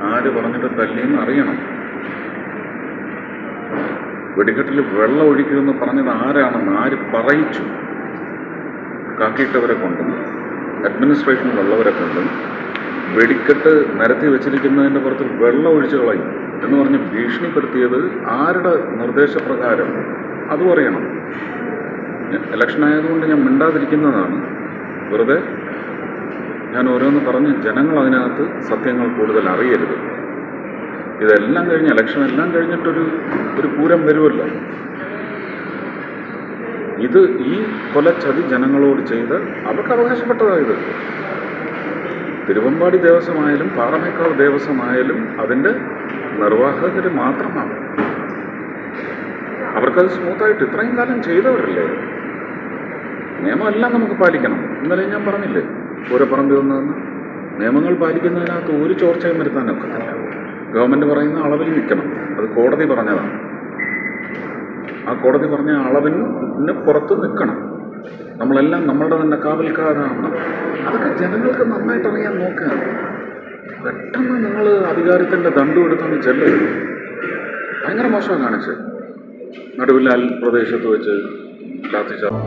ആര് പറഞ്ഞിട്ട് തല്ലിയെന്ന് അറിയണം. വെടിക്കെട്ടിൽ വെള്ളം ഒഴിക്കുമെന്ന് പറഞ്ഞത് ആരാണെന്ന് ആര് പറയിച്ചു? കാക്കിയിട്ടവരെ കൊണ്ടും അഡ്മിനിസ്ട്രേഷനിലുള്ളവരെ കൊണ്ടും വെടിക്കെട്ട് നിരത്തി വെച്ചിരിക്കുന്നതിൻ്റെ പുറത്ത് വെള്ളം ഒഴിച്ചു കളയും എന്ന് പറഞ്ഞ് ഭീഷണിപ്പെടുത്തിയത് ആരുടെ നിർദ്ദേശപ്രകാരം അതും അറിയണം. ഇലക്ഷൻ ആയതുകൊണ്ട് ഞാൻ മിണ്ടാതിരിക്കുന്നതാണ്. വെറുതെ ഞാൻ ഓരോന്ന് പറഞ്ഞ് ജനങ്ങൾ അതിനകത്ത് സത്യങ്ങൾ കൂടുതൽ അറിയരുത്. ഇതെല്ലാം കഴിഞ്ഞ് ഇലക്ഷൻ എല്ലാം കഴിഞ്ഞിട്ടൊരു പൂരം വരുമല്ലോ. ഇത് ഈ കൊലച്ചതി ജനങ്ങളോട് ചെയ്ത് അവർക്ക് അവകാശപ്പെട്ടതായത്. തിരുവമ്പാടി ദേവസ്വമായാലും പാറമേക്കാവ് ദേവസ്വമായാലും അതിൻ്റെ നിർവാഹകർ മാത്രമാണ്. അവർക്കത് സ്മൂത്തായിട്ട് ഇത്രയും കാലം ചെയ്തവരല്ലേ. നിയമമെല്ലാം നമുക്ക് പാലിക്കണം. ഇന്നലെ ഞാൻ പറഞ്ഞില്ലേ പൂരപ്പറമ്പിൽ വന്നതെന്ന്. നിയമങ്ങൾ പാലിക്കുന്നതിനകത്ത് ഒരു ചോർച്ചയും വരുത്താനൊക്കത്തില്ല. ഗവൺമെൻറ് പറയുന്ന അളവിൽ നിൽക്കണം. അത് കോടതി പറഞ്ഞതാണ്. ആ കോടതി പറഞ്ഞ അളവിന് പുറത്ത് നിൽക്കണം. നമ്മളെല്ലാം നമ്മളുടെ തന്നെ കാവൽക്കാരാണ്. അതൊക്കെ ജനങ്ങൾക്ക് നന്നായിട്ട് അറിയാൻ നോക്കുക. പെട്ടെന്ന് നിങ്ങൾ അധികാരത്തിൻ്റെ ദണ്ഡു എടുത്തൊന്ന് ചെല്ലരുത്. ഭയങ്കര മോശമാണ് കാണിച്ച്. നടുവിൽ പ്രദേശത്ത് വെച്ച് ലാത്തിച്ചാർജ്